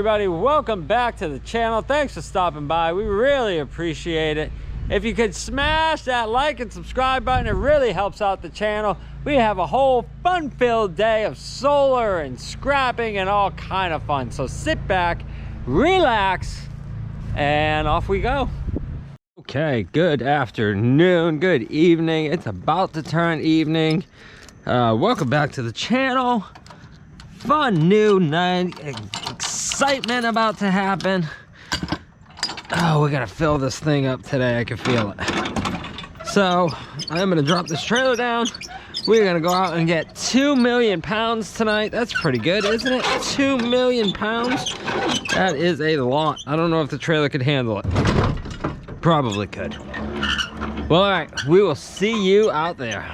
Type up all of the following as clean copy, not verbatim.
everybody, welcome back to the channel. Thanks for stopping by. We really appreciate it. If you could smash that like and subscribe button, it really helps out the channel. We have a whole fun-filled day of solar and scrapping and all kind of fun. So sit back, relax, and off we go. Okay, good afternoon, good evening. It's about to turn evening. Welcome back to the channel. Fun new night, excitement about to happen. Oh, we're gonna fill this thing up today. I can feel it. So I'm gonna drop this trailer down. We're gonna go out and get 2 million pounds tonight. That's pretty good, isn't it? 2 million pounds. That is a lot. I don't know if the trailer could handle it. Probably could. Well, all right, we will see you out there.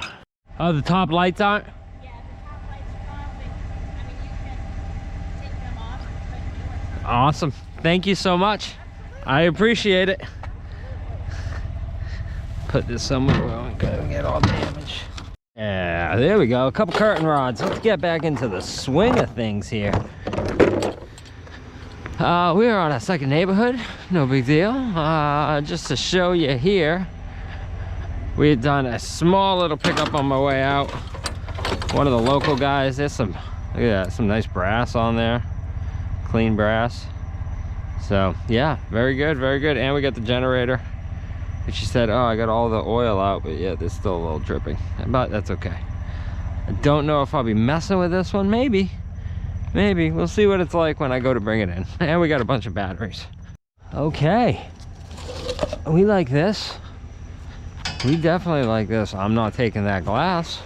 Oh, the top lights aren't? Yeah, the top lights are on, but I mean, you can take them off, but yours. Awesome. Thank you so much. I appreciate it. Put this somewhere where we don't get all damaged. Yeah, there we go. A couple curtain rods. Let's get back into the swing of things here. We're on a second neighborhood. No big deal. Just to show you here, we had done a small little pickup on my way out. One of the local guys. There's some, look at that, some nice brass on there. Clean brass. So yeah, very good, very good. And we got the generator. And she said, oh, I got all the oil out, but yeah, there's still a little dripping. But that's okay. I don't know if I'll be messing with this one. Maybe. Maybe. We'll see what it's like when I go to bring it in. And we got a bunch of batteries. Okay. We like this. We definitely like this. I'm not taking that glass.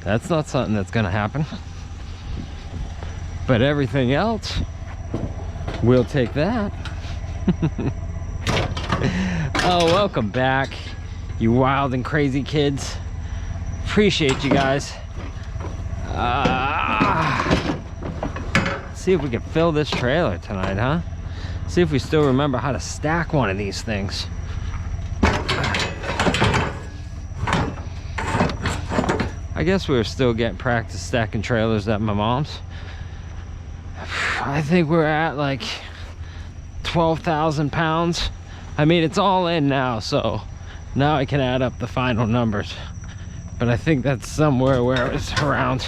That's not something that's gonna happen. But everything else, we'll take that. Oh, welcome back, you wild and crazy kids. Appreciate you guys. See if we can fill this trailer tonight, huh? See if we still remember how to stack one of these things. I guess we're still getting practice stacking trailers at my mom's. I think we're at like 12,000 pounds. I mean, it's all in now, so now I can add up the final numbers. But I think that's somewhere where it's around,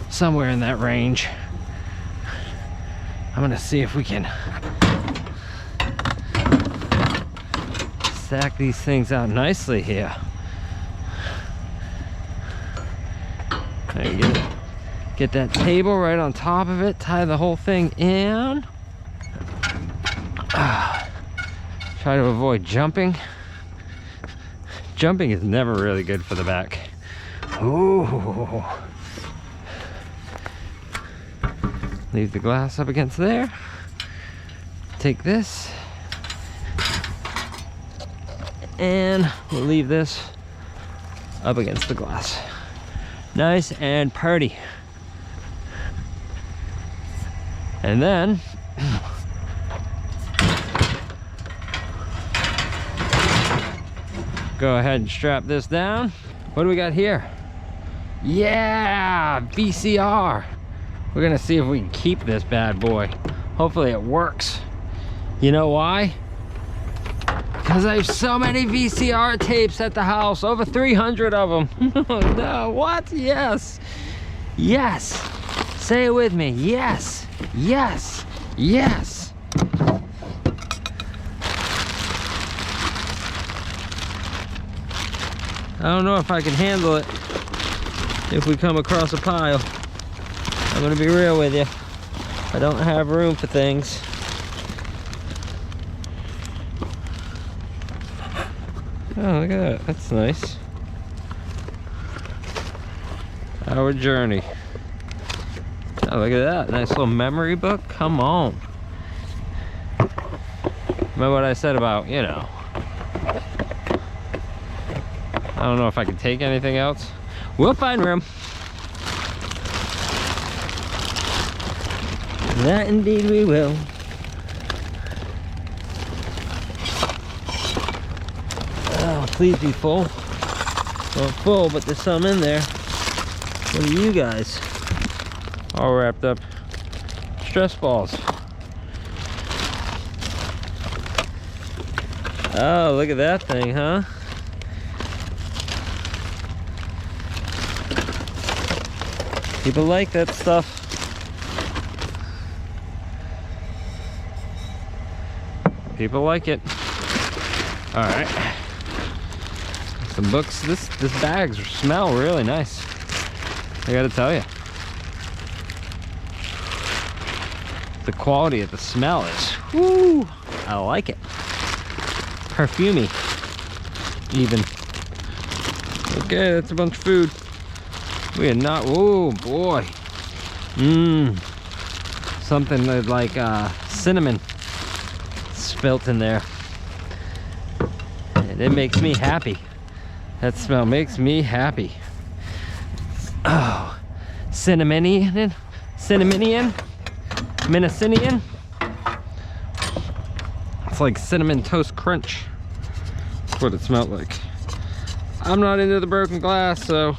somewhere in that range. I'm gonna see if we can stack these things out nicely here. There you go. Get that table right on top of it, tie the whole thing in. Try to avoid jumping. Jumping is never really good for the back. Ooh. Leave the glass up against there. Take this. And we'll leave this up against the glass. Nice and pretty. And then go ahead and strap this down. What do we got here? Yeah, VCR. We're gonna see if we can keep this bad boy. Hopefully it works. You know why? Because I have so many VCR tapes at the house, over 300 of them. No, what? Yes. Yes. Say it with me. Yes. Yes. Yes. I don't know if I can handle it if we come across a pile. I'm gonna be real with you. I don't have room for things. Oh, look at that. That's nice. Our journey. Oh, look at that. Nice little memory book. Come on. Remember what I said about, you know. I don't know if I can take anything else. We'll find room. That indeed we will. Oh, please be full. Well, full, but there's some in there. What are you guys? All wrapped up. Stress balls. Oh, look at that thing, huh? People like that stuff. People like it. All right. Some books. This bags smell really nice. I gotta tell you. The quality of the smell is, whoo, I like it. Perfumey, even. Okay, that's a bunch of food. We are not, oh boy. Something like cinnamon spilt in there. And it makes me happy. That smell makes me happy. Oh, cinnamonian, Minnesinian. It's like cinnamon toast crunch. That's what it smelled like. I'm not into the broken glass, so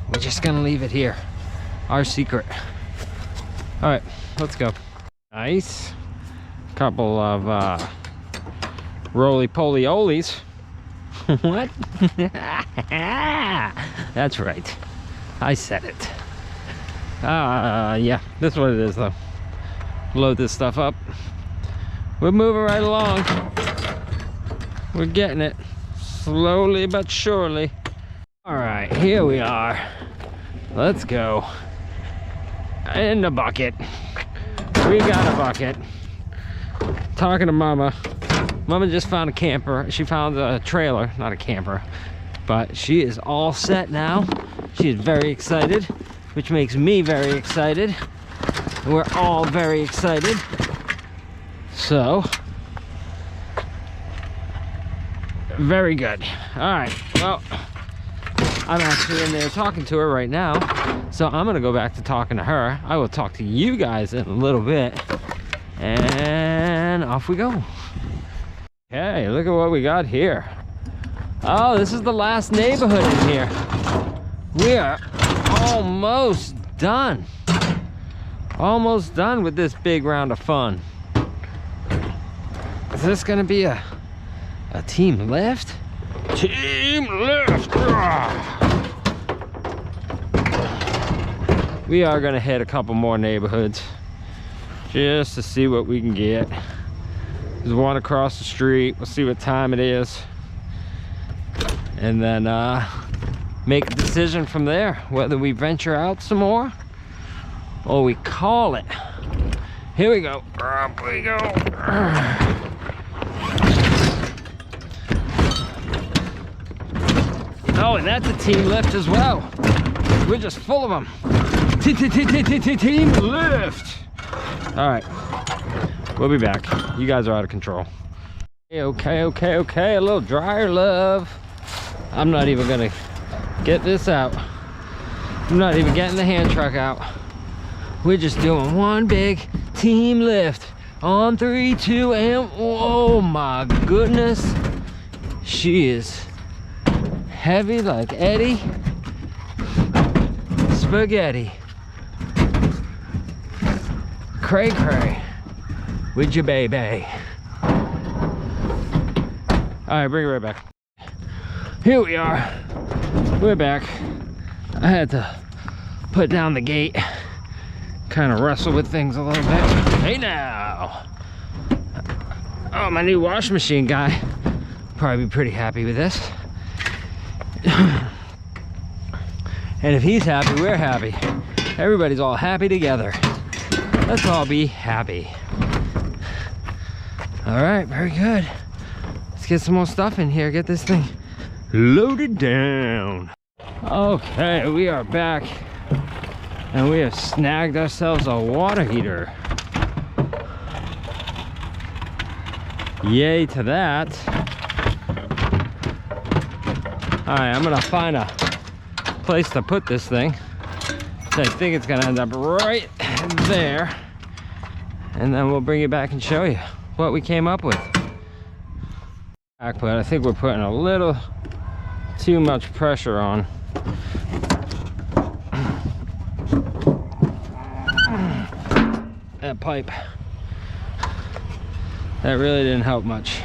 we're just gonna leave it here. Our secret. All right, let's go. Nice. Couple of roly-poly olies. What? That's right. I said it. Yeah, this is what it is though. Load this stuff up. We're moving right along. We're getting it. Slowly but surely. All right, here we are. Let's go. In the bucket. We got a bucket. Talking to Mama. Mama just found a camper. She found a trailer, not a camper. But she is all set now. She is very excited, which makes me very excited. We're all very excited. So, very good. All right, well, I'm actually in there talking to her right now. So I'm gonna go back to talking to her. I will talk to you guys in a little bit. And off we go. Okay, look at what we got here. Oh, this is the last neighborhood in here. We are almost done. Almost done with this big round of fun. Is this gonna be a team lift? Team lift! We are gonna hit a couple more neighborhoods just to see what we can get. There's one across the street. We'll see what time it is. And then make a decision from there, whether we venture out some more or we call it. Here we go. Up we go. Oh, and that's a team lift as well. We're just full of them. Team lift. All right, we'll be back. You guys are out of control. Okay. A little dryer love. I'm not even gonna get this out. I'm not even getting the hand truck out. We're just doing one big team lift on 3, 2, and oh my goodness. She is heavy like Eddie Spaghetti. Cray with your baby. All right, bring it right back. Here we are. We're back. I had to put down the gate, kind of wrestle with things a little bit. Hey now. Oh, my new washing machine guy probably be pretty happy with this. And if he's happy, we're happy. Everybody's all happy together. Let's all be happy. All right, very good. Let's get some more stuff in here. Get this thing loaded down. Okay, we are back. And we have snagged ourselves a water heater. Yay to that. All right, I'm gonna find a place to put this thing. So I think it's gonna end up right there. And then we'll bring it back and show you what we came up with. But I think we're putting a little too much pressure on. That pipe. That really didn't help much.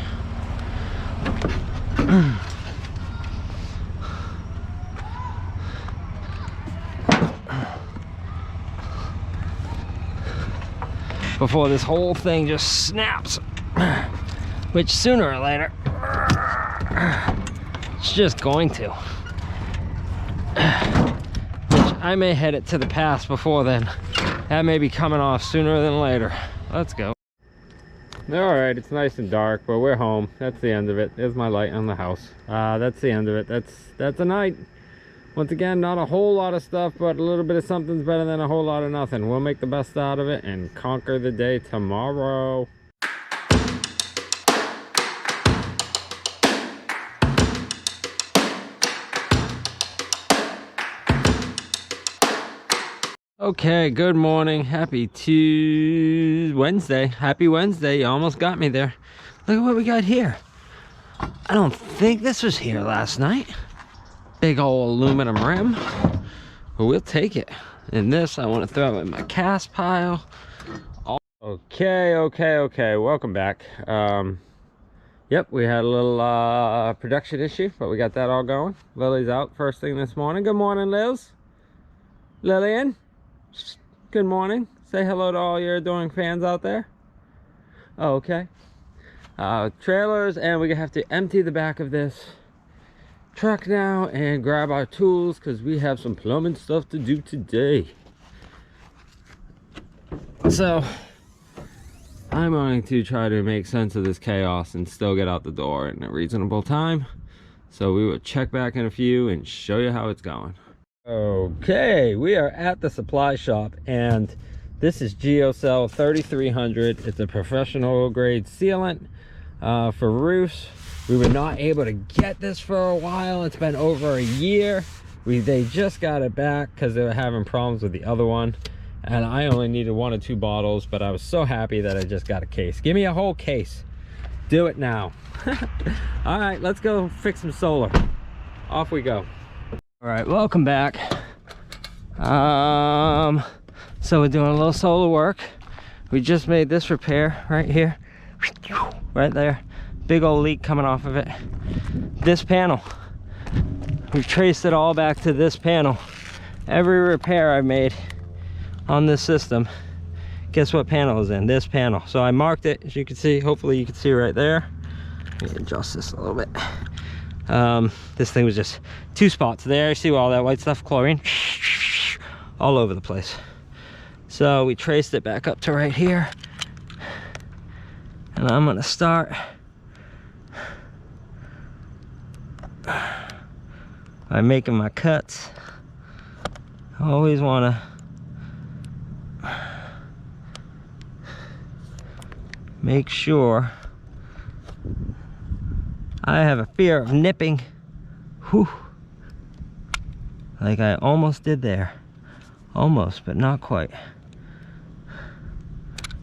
Before this whole thing just snaps, which sooner or later it's just going to, which I may head it to the past before then. That may be coming off sooner than later. Let's go. All right, it's nice and dark, but we're home. That's the end of it. There's my light on the house. That's the end of it. That's a night. Once again, not a whole lot of stuff, but a little bit of something's better than a whole lot of nothing. We'll make the best out of it and conquer the day tomorrow. Okay, good morning. Happy Wednesday. Happy Wednesday. You almost got me there. Look at what we got here. I don't think this was here last night. Big old aluminum rim, but we'll take it. And this I want to throw in my cast pile. Okay, welcome back. Yep, we had a little production issue, but we got that all going. Lily's out first thing this morning. Good morning, Liz. Lillian, good morning. Say hello to all your adoring fans out there. Okay. Trailers, and we're gonna have to empty the back of this truck now and grab our tools because we have some plumbing stuff to do today. So I'm going to try to make sense of this chaos and still get out the door in a reasonable time. So we will check back in a few and show you how it's going. Okay, we are at the supply shop, and this is GeoCell 3300. It's a professional grade sealant for roofs. We were not able to get this for a while. It's been over a year. They just got it back because they were having problems with the other one, and I only needed 1 or 2 bottles, but I was so happy that I just got a case. Give me a whole case. Do it now. All right, let's go fix some solar. Off we go. All right, welcome back. So we're doing a little solar work. We just made this repair right here, right there. Big old leak coming off of it. This panel, we've traced it all back to this panel. Every repair I've made on this system, guess what panel is in? This panel. So I marked it, as you can see. Hopefully you can see right there. Let me adjust this a little bit. This thing was just 2 spots there. You see all that white stuff, chlorine, all over the place. So we traced it back up to right here, and I'm gonna start by making my cuts. I always want to make sure. I have a fear of nipping. Whew. Like I almost did there. Almost, but not quite.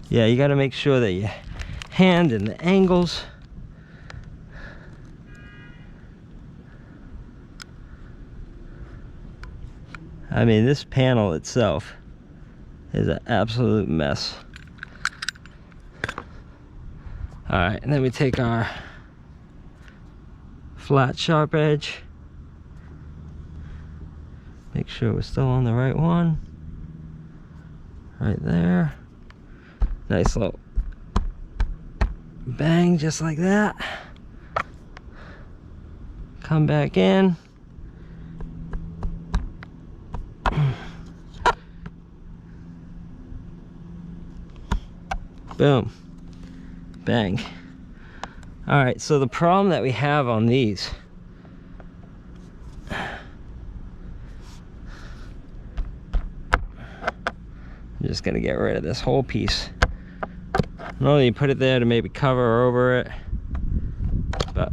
Yeah, you got to make sure that your hand and the angles. I mean, this panel itself is an absolute mess. All right, and then we take our flat sharp edge. Make sure we're still on the right one. Right there. Nice little bang, just like that. Come back in. Boom. Bang. All right, so the problem that we have on these, I'm just gonna get rid of this whole piece. Normally you put it there to maybe cover over it, but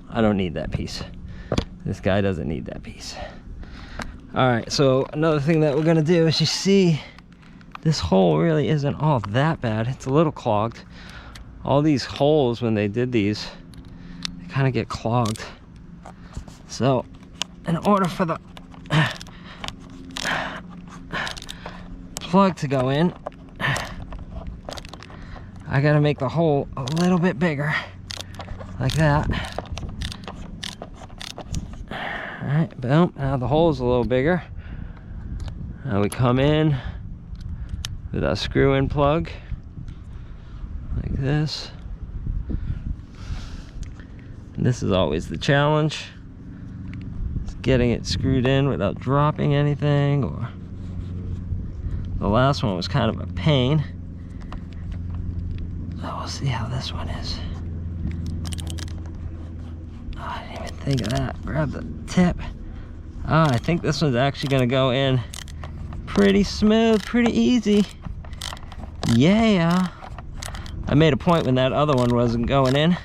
I don't need that piece. This guy doesn't need that piece. All right, so another thing that we're gonna do is, you see, this hole really isn't all that bad. It's a little clogged. All these holes, when they did these, they kind of get clogged. So in order for the plug to go in, I I gotta make the hole a little bit bigger, like that. All right, boom, now the hole's a little bigger. Now we come in with our screw-in plug, like this. And this is always the challenge. It's getting it screwed in without dropping anything, or the last one was kind of a pain. So we'll see how this one is. Oh, I didn't even think of that. Grab the tip. Oh, I think this one's actually gonna go in pretty smooth, pretty easy. Yeah. I made a point when that other one wasn't going in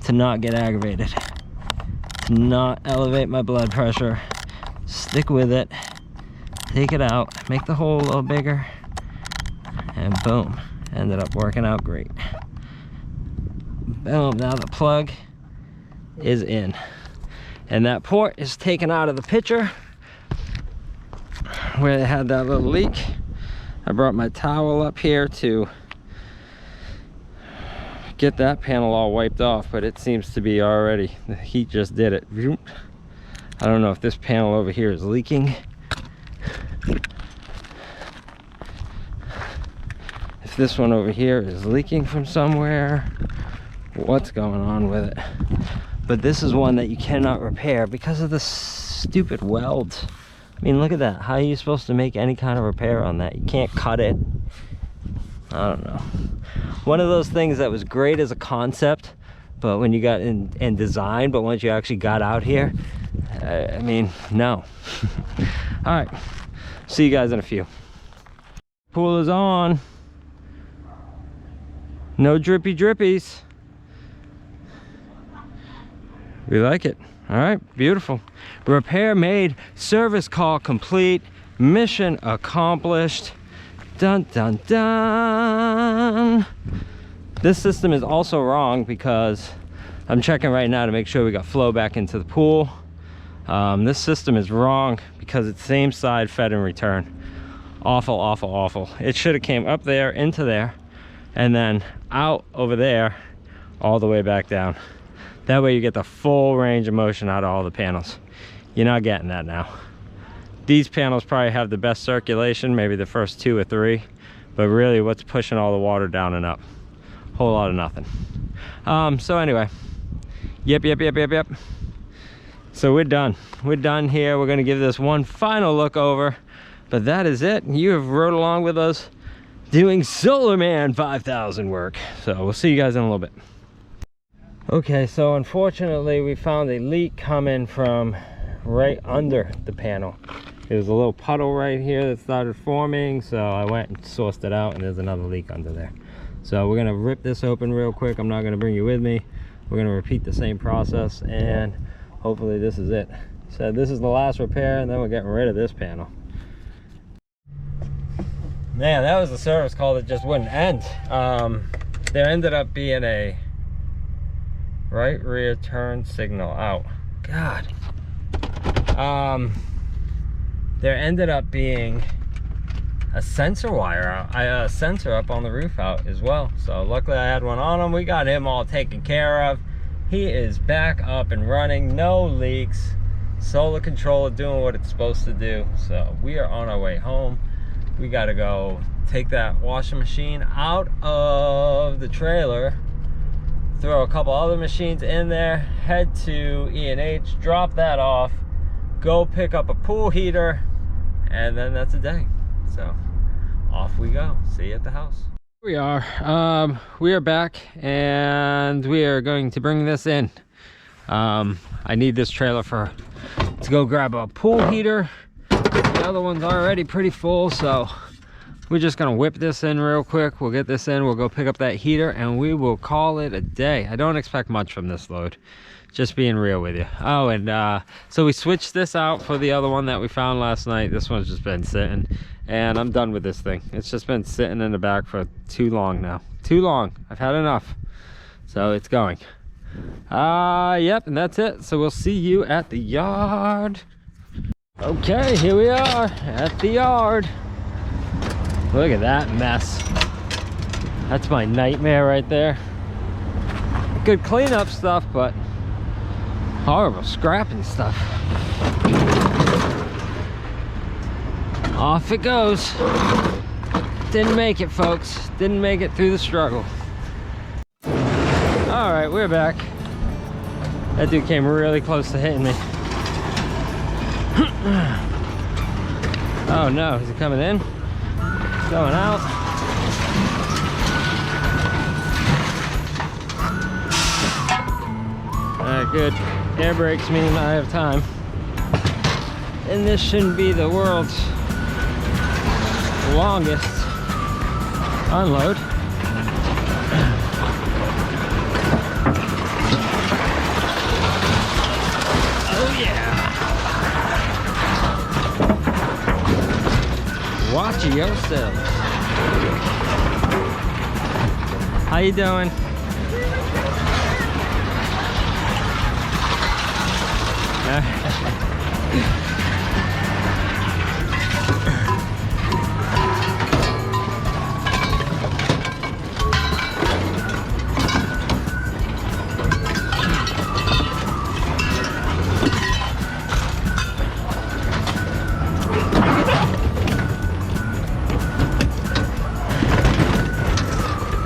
to not get aggravated, to not elevate my blood pressure. Stick with it, take it out, make the hole a little bigger, and boom, ended up working out great. Boom, now the plug is in. And that port is taken out of the picture where they had that little leak. I brought my towel up here to get that panel all wiped off, but it seems to be already, the heat just did it. I don't know if this panel over here is leaking. If this one over here is leaking from somewhere, what's going on with it? But this is one that you cannot repair because of the stupid welds. I mean, look at that. How are you supposed to make any kind of repair on that? You can't cut it. I don't know. One of those things that was great as a concept, but when you got in design, but once you actually got out here, I mean, no. All right, see you guys in a few. Pool is on. No drippy drippies. We like it. All right, beautiful. Repair made, service call complete, mission accomplished. Dun dun dun. This system is also wrong because I'm checking right now to make sure we got flow back into the pool. This system is wrong because it's same side fed and return. Awful, awful, awful. It should have came up there into there and then out over there all the way back down. That way you get the full range of motion out of all the panels. You're not getting that now. These panels probably have the best circulation, maybe the first 2 or 3, but really what's pushing all the water down and up? Whole lot of nothing. So anyway, yep. So we're done here. We're gonna give this one final look over, but that is it. You have rode along with us doing Solar Man 5000 work. So we'll see you guys in a little bit. Okay, so unfortunately we found a leak coming from right under the panel. There's a little puddle right here that started forming, so I went and sourced it out, and there's another leak under there. So we're gonna rip this open real quick. I'm not gonna bring you with me. We're gonna repeat the same process, and hopefully this is it. So this is the last repair, and then we're getting rid of this panel. Man, that was a service call that just wouldn't end. There ended up being a right rear turn signal out. God. There ended up being a sensor wire out, a sensor up on the roof out as well. So luckily I had one on him. We got him all taken care of. He is back up and running, no leaks. Solar controller doing what it's supposed to do. So we are on our way home. We got to go take that washing machine out of the trailer, throw a couple other machines in there, head to E&H, drop that off, go pick up a pool heater, and then that's a day. So off we go. See you at the house. We are back, and we are going to bring this in. I need this trailer to go grab a pool heater. The other one's already pretty full, so we're just gonna whip this in real quick. We'll get this in, we'll go pick up that heater, and we will call it a day. I don't expect much from this load, just being real with you. Oh, and so we switched this out for the other one that we found last night. This one's just been sitting, and I'm done with this thing. It's just been sitting in the back for too long now. Too long. I've had enough. So it's going. Yep, and that's it. So we'll see you at the yard. Okay, here we are at the yard. Look at that mess. That's my nightmare right there. Good cleanup stuff, but horrible scrapping stuff. Off it goes. Didn't make it, folks. Didn't make it through the struggle. All right, we're back. That dude came really close to hitting me. Oh no, is he coming in? Going out. Alright, good. Air brakes mean I have time. And this shouldn't be the world's longest unload. Oh yeah! Watch yourself. How you doing?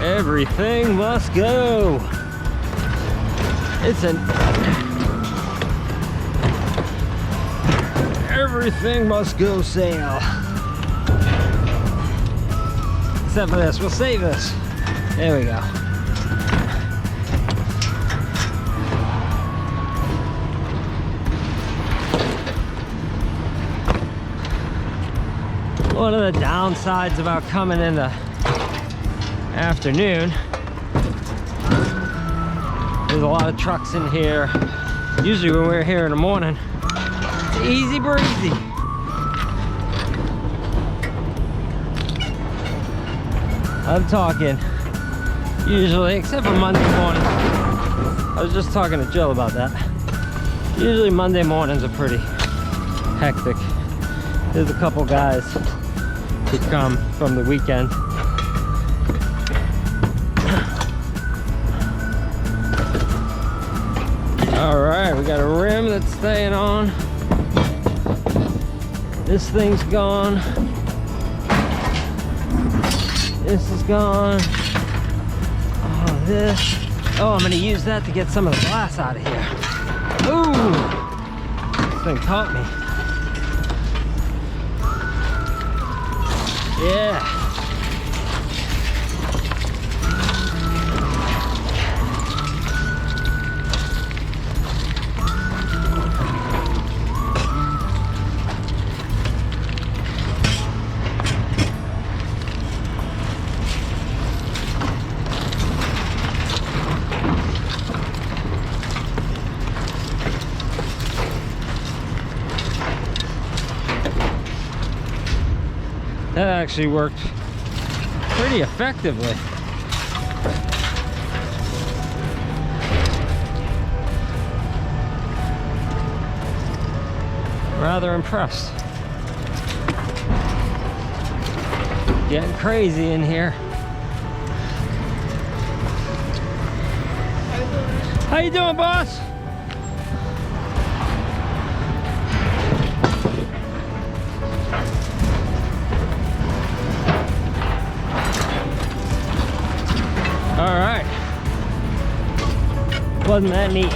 Everything must go. It's an everything must go sale. Except for this, we'll save this. There we go. One of the downsides about coming in the afternoon, there's a lot of trucks in here. Usually when we're here in the morning, it's easy breezy. I'm talking usually, except for Monday morning. I was just talking to Jill about that. Usually Monday mornings are pretty hectic. There's a couple guys who come from the weekend. All right, we got a rim that's staying on. This thing's gone. This is gone. Oh, this. Oh, I'm gonna use that to get some of the glass out of here. Ooh, this thing caught me. Yeah. That actually worked pretty effectively. Rather impressed. Getting crazy in here. How you doing, boss? All right. Wasn't that neat?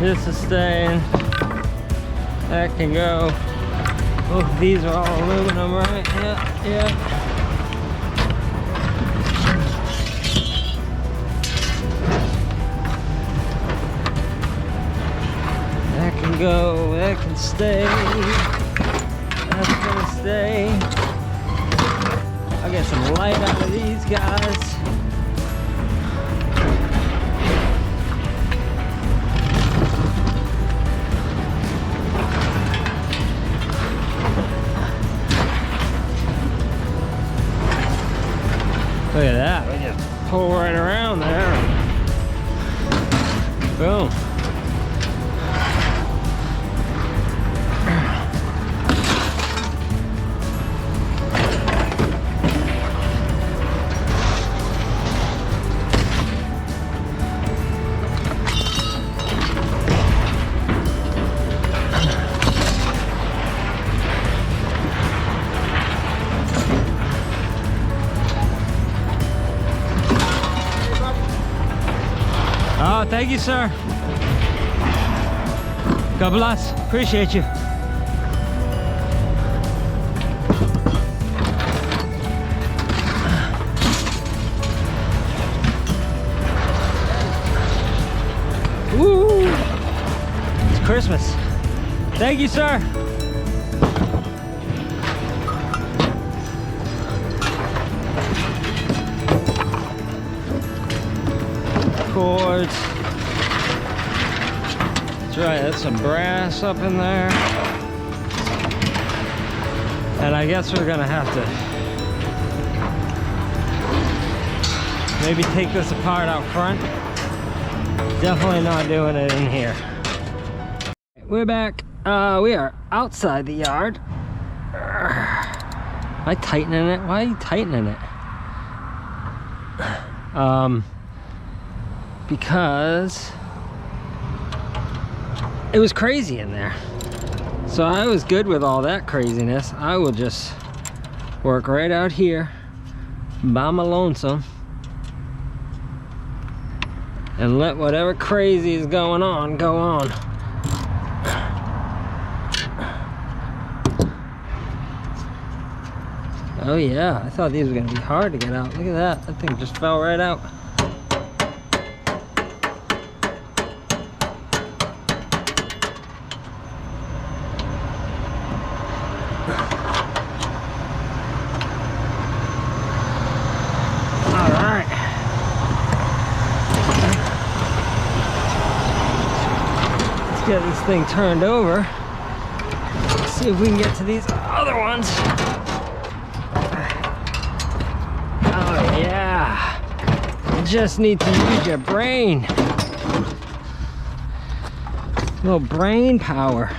This is staying. That can go. Oh, these are all aluminum, right? Yeah, yeah. That can go. That can stay. That's gonna stay. I'll get some light out of these guys. Look at that, we just pull right around there. Boom. Oh, thank you, sir. God bless. Appreciate you. Woo! It's Christmas. Thank you, sir. Cords. That's right, that's some brass up in there. And I guess we're gonna have to maybe take this apart out front. Definitely not doing it in here. We're back. We are outside the yard. Am I tightening it? Why are you tightening it? Because it was crazy in there. So I was good with all that craziness. I will just work right out here by my lonesome and let whatever crazy is going on go on. Oh yeah, I thought these were gonna be hard to get out. Look at that, that thing just fell right out. Get this thing turned over. Let's see if we can get to these other ones. Oh yeah, you just need to use your brain. A little brain power.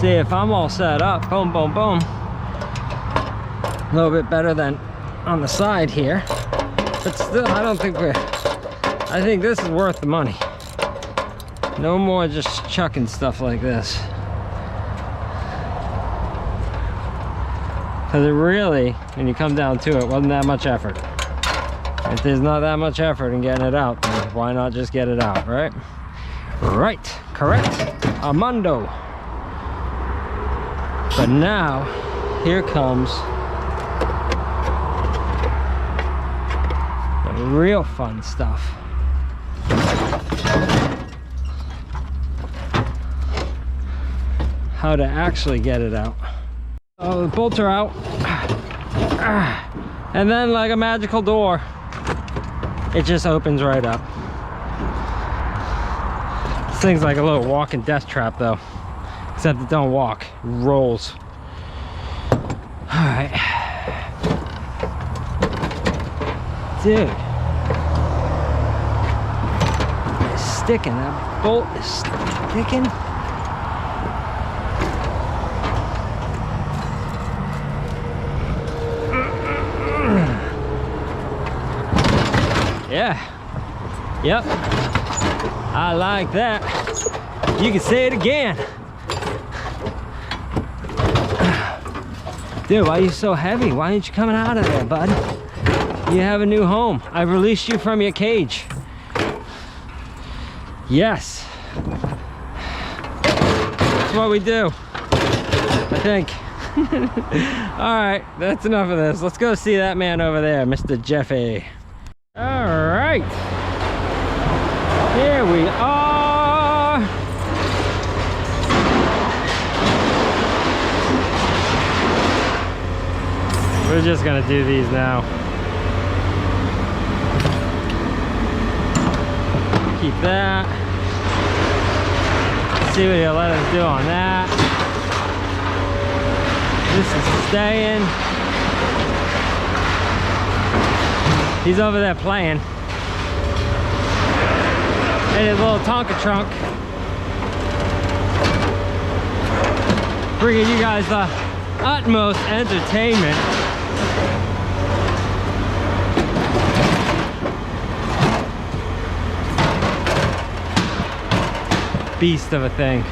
See, if I'm all set up, boom, boom, boom. A little bit better than on the side here. But still, I don't think I think this is worth the money. No more just chucking stuff like this. Because it really, when you come down to it, wasn't that much effort. If there's not that much effort in getting it out, then why not just get it out, right? Right, correct, Armando. But now, here comes the real fun stuff. How to actually get it out. Oh, the bolts are out. And then, like a magical door, it just opens right up. This thing's like a little walking death trap though. Except it don't walk, it rolls. All right. Dude. It's sticking, that bolt is sticking. Yeah. Yep. I like that. You can say it again. Dude, why are you so heavy? Why aren't you coming out of there, bud? You have a new home. I've released you from your cage. Yes. That's what we do, I think. All right, that's enough of this. Let's go see that man over there, Mr. Jeffy. All right. Here we are. We're just gonna do these now. Keep that. See what he'll let us do on that. This is staying. He's over there playing in his little Tonka trunk, bringing you guys the utmost entertainment. beast of a thing.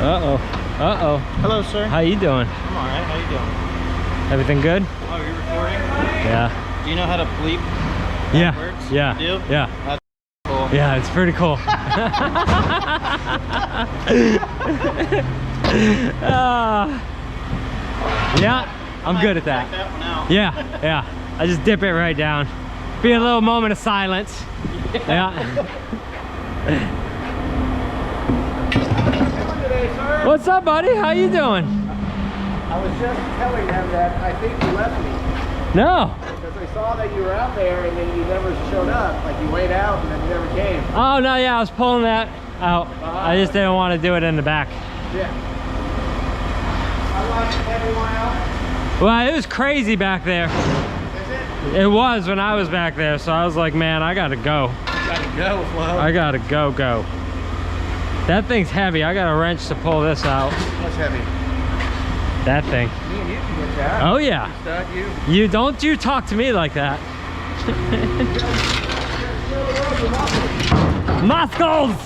Uh-oh. Uh-oh. Hello, sir. How you doing? I'm alright. How you doing? Everything good? Oh, you're recording? Yeah. Do you know how to bleep? Yeah. Works? Yeah. You do? Yeah. That's cool. Yeah, it's pretty cool. Yeah, I'm good at that. Check that one out. Yeah, yeah. I just dip it right down. Be a little moment of silence. Yeah. What's up, buddy? How you doing? I was just telling them that I think you left me. No. Because I saw that you were out there and then you never showed up. Like you wait out and then you never came. Oh, no, yeah, I was pulling that out. I just didn't want to do it in the back. Yeah. I watched everyone else. Well, it was crazy back there. Is it? It was when I was back there, so I was like, man, I gotta go. Gotta go, Flo. I gotta go. That thing's heavy. I got a wrench to pull this out. What's heavy? That thing. Me and you can get that. Oh, yeah. Stuck you. You don't you talk to me like that. Muscles!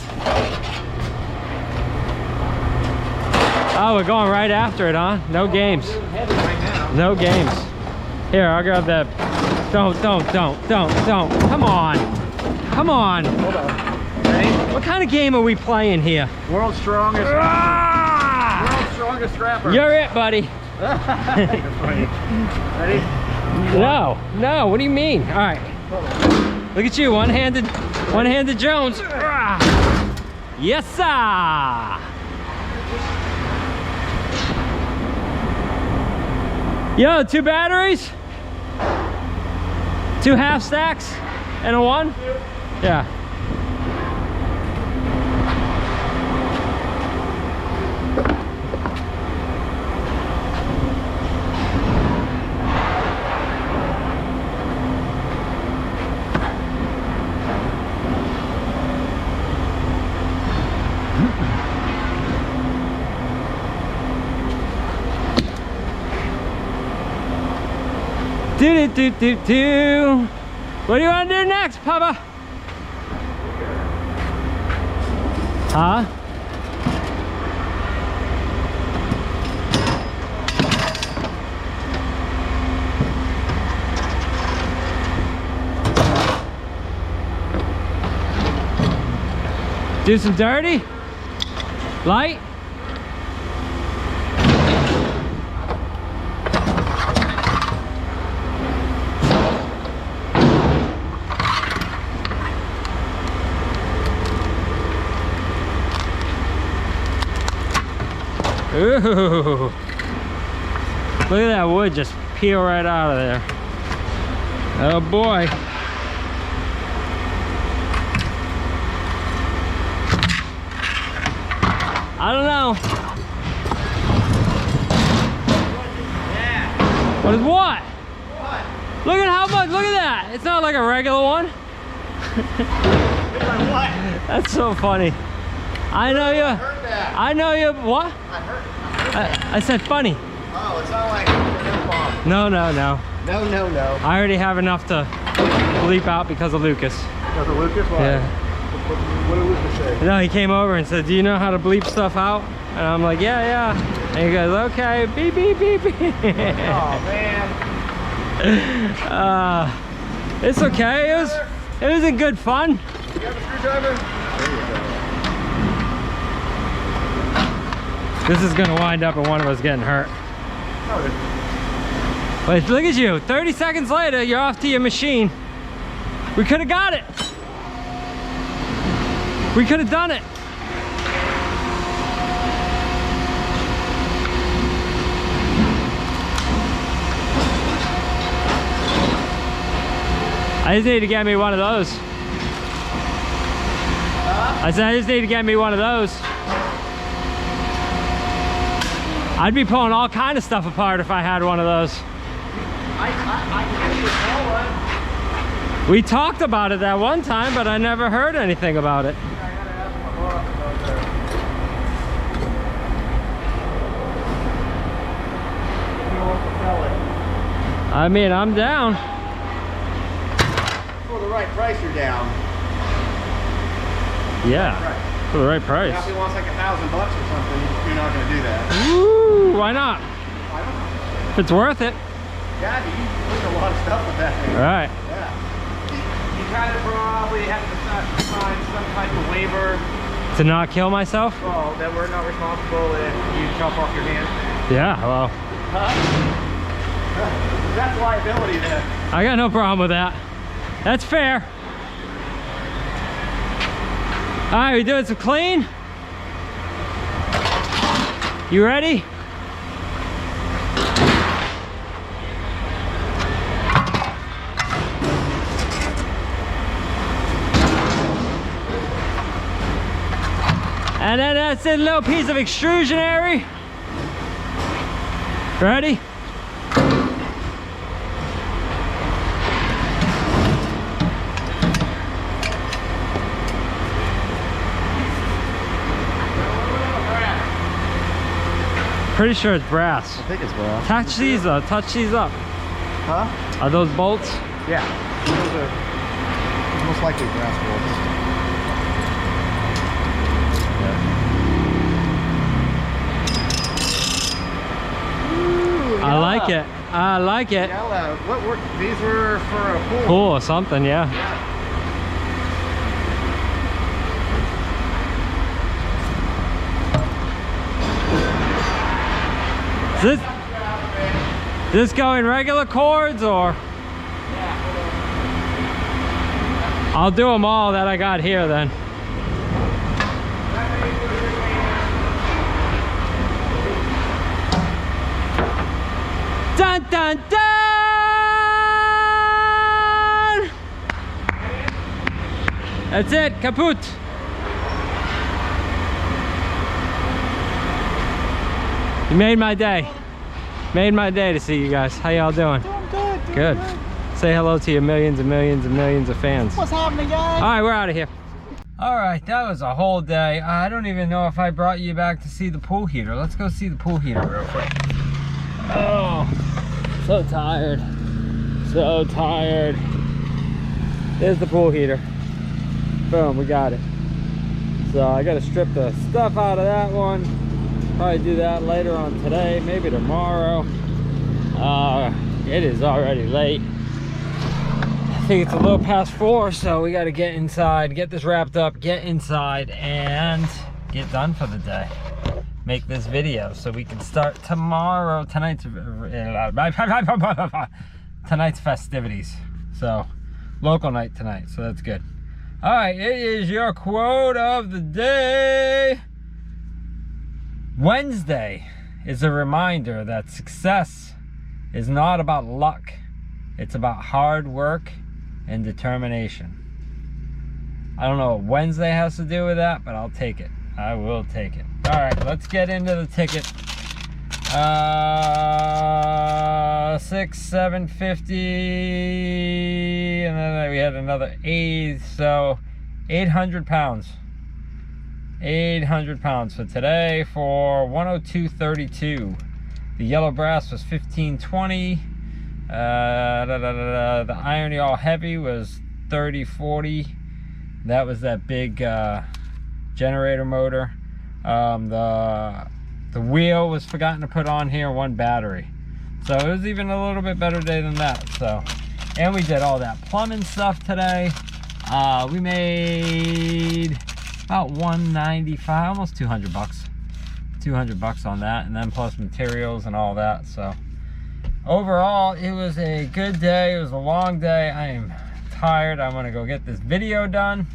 Oh, we're going right after it, huh? No games. Heavy right now. No games. Here, I'll grab that. Don't. Come on. Come on. Hold on. Ready? What kind of game are we playing here? World's strongest. Ah! World's strongest scrapper. You're it, buddy. Funny. Ready? No, what do you mean? All right. Look at you, one-handed Jones. Ah! Yes, sir. Yo, 2 batteries? 2 half stacks and a 1? Yeah. Do. What do you want to do next, Papa? Huh? Do some dirty? Light? Ooh. Look at that wood just peel right out of there. Oh boy. I don't know. Yeah. What is what? What? Look at how much, look at that. It's not like a regular one. It's like what? That's so funny. I know you. I heard that. I know you. What? I heard I said funny. Oh, it's not like an F-bomb. No. No. I already have enough to bleep out because of Lucas. Does it Lucas? Why? Yeah. What did Lucas say? No, he came over and said, do you know how to bleep stuff out? And I'm like, yeah. And he goes, okay, beep, beep, beep, beep. Oh, man. It's okay. It was a good fun. You have a screwdriver? There you go. This is gonna wind up in one of us getting hurt. Wait, look at you. 30 seconds later, you're off to your machine. We could have got it. We could have done it. I just need to get me one of those. I said I just need to get me one of those. I'd be pulling all kind of stuff apart if I had one of those. I can get you a small one. We talked about it that one time, but I never heard anything about it. I gotta ask my boss about that. I mean, I'm down. For the right price, you're down. Yeah, Right. for the right price. Now, if he wants like $1,000 or something, you're not going to do that. Woo, why not? I don't know. If it's worth it. Yeah, dude, you put a lot of stuff with that thing. All right. Yeah. You kind of probably have to sign some type of waiver. To not kill myself? Well, that we're not responsible if you chop off your hand. Yeah, well. Huh? That's liability then. I got no problem with that. That's fair. All right, we doing some clean? You ready? And then that's a little piece of extrusionary. Ready? Pretty sure it's brass. I think it's brass. Touch these up, touch these up. Huh? Are those bolts? Yeah. Those are most likely brass bolts. I like it. I like it. Yellow. What were these? Were for a pool. Pool or something, yeah. Is this going regular cords or? I'll do them all that I got here then. Dun dun dun! That's it, kaput. You made my day. Made my day to see you guys. How y'all doing? Doing good. Doing Good. Say hello to your millions and millions and millions of fans. What's happening, guys? All right, we're out of here. All right, that was a whole day. I don't even know if I brought you back to see the pool heater. Let's go see the pool heater real quick. Oh, so tired. So tired. There's the pool heater. Boom, we got it. So I got to strip the stuff out of that one. Probably do that later on today, maybe tomorrow. It is already late. I think it's a little past 4, so we got to get inside, get this wrapped up, get inside, and get done for the day. Make this video so we can start tomorrow. Tonight's festivities. So local night tonight, so that's good. All right, it is your quote of the day. Wednesday is a reminder that success is not about luck. It's about hard work and determination. I don't know what Wednesday has to do with that, but I'll take it. I will take it. All right, let's get into the ticket. 6, 750, and then we had another 8, so 800 pounds. 800 pounds for today for 102.32. The yellow brass was 15.20. The irony all heavy was 30.40. That was that big generator motor. The wheel was forgotten to put on here, 1 battery. So it was even a little bit better day than that. So, and we did all that plumbing stuff today. We made about 195, almost 200 bucks. 200 bucks on that, and then plus materials and all that. So overall, it was a good day. It was a long day. I am tired. I'm gonna go get this video done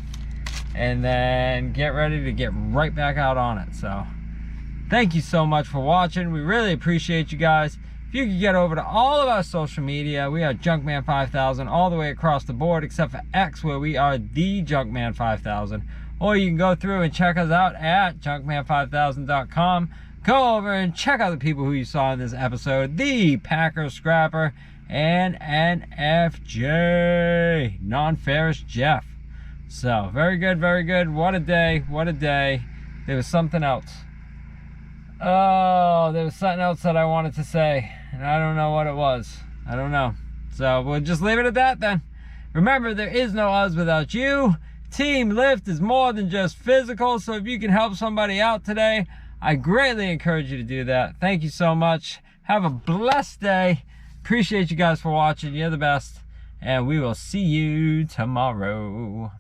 and then get ready to get right back out on it. So thank you so much for watching. We really appreciate you guys. If you could get over to all of our social media, we are Junkman 5000 all the way across the board, except for X, where we are the Junkman 5000. Or you can go through and check us out at junkman5000.com. Go over and check out the people who you saw in this episode: the Packer Scrapper and NFJ, Non-Ferrous Jeff. So very good, very good. What a day, what a day. There was something else. Oh, there was something else that I wanted to say, and I don't know what it was. I don't know. So we'll just leave it at that then. Remember, there is no us without you. Team lift is more than just physical. So if you can help somebody out today, I greatly encourage you to do that. Thank you so much. Have a blessed day. Appreciate you guys for watching. You're the best. And we will see you tomorrow.